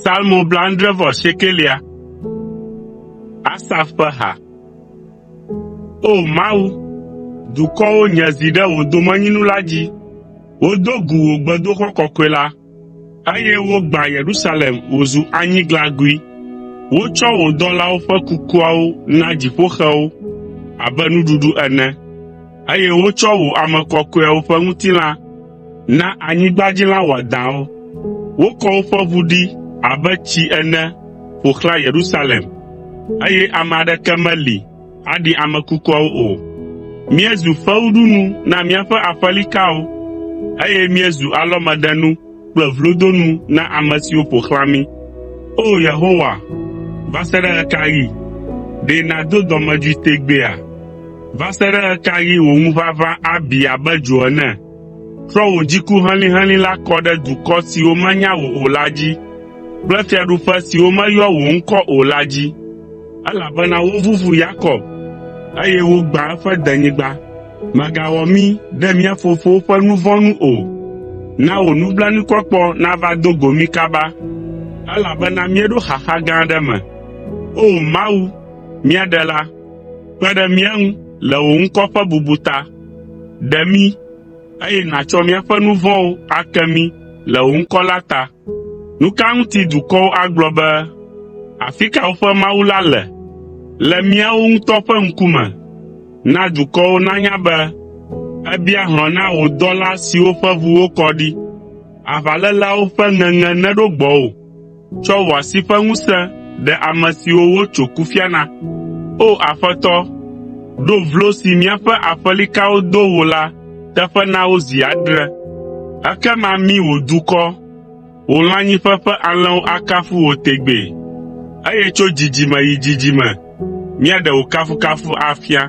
Salmo 79. Asaf ƒe ha. O Mawu, dukɔwo nye zi ɖe wò domenyinu la dzi. Wodo gu wò gbedoxɔ kɔkɔe la, eye wogbã Yerusalem wòzu anyiglagoe. Wotsɔ wò dɔlawo ƒe kukuawo na dziƒoxewo abe nuɖuɖu ene, eye wotsɔ wò ame kɔkɔewo ƒe ŋutilã na anyigbadzilã wɔadãwo. Wokɔ woƒe ʋu ɖi abe tsi ene ƒo xlã Yerusalem, eye ame aɖeke meli aɖi ame kukuawo o. Míezu fewuɖunu na míaƒe aƒelikawo, eye míezu alɔmeɖenu kple vlodonu na ame siwo ƒo xlã mí. O Yehowa, va se ɖe ɣe ka ɣi? Ɖe nàdo dɔmedzoe tegbea? Va se ɖe ɣe ka ɣi wò ŋuʋaʋã abi abe dzo ene? Trɔ wò dziku helĩhelĩ la kɔ ɖe dukɔ siwo menya wò o la dzi, kple fiaɖuƒe siwo meyɔ wò ŋkɔ o la dzi, elabena wovuvu Yakob, eye wogbã eƒe denyigba. Mègawɔ mí ɖe mía fofowo ƒe nu vɔ̃ nu o. Na wò nublanuikpɔkpɔ nava do go mí kaba, elabena míeɖo xaxa gã aɖe me. O Mawu, mía Ɖela, kpe ɖe mía ŋu le wò ŋkɔ ƒe bubu ta. Ɖe mí, eye nàtsɔ míaƒe nu vɔ̃wo ake mí le wò ŋkɔ la ta. Nu ka ŋuti dukɔwo agblɔ be, afi ka woƒe Mawu la le? Le míawo ŋutɔ ƒe ŋkume, na dukɔwo nanya be, ebia hlɔ̃ na wò dɔla siwo ƒe ʋuwo kɔ ɖi. Aʋaléleawo ƒe ŋeŋe neɖo gbɔwò. Tsɔ wò asi ƒe ŋusẽ ɖe ame siwo wotso kufia na. O Aƒetɔ, ɖo vlo si míaƒe aƒelikawo do wò la teƒe na wo zi adre. Ekema mí wò dukɔ, wò lãnyiƒe ƒe alẽwo akafu wò tegbee, eye tso dzidzime yi dzidzime, míaɖe wò kafukafu afia.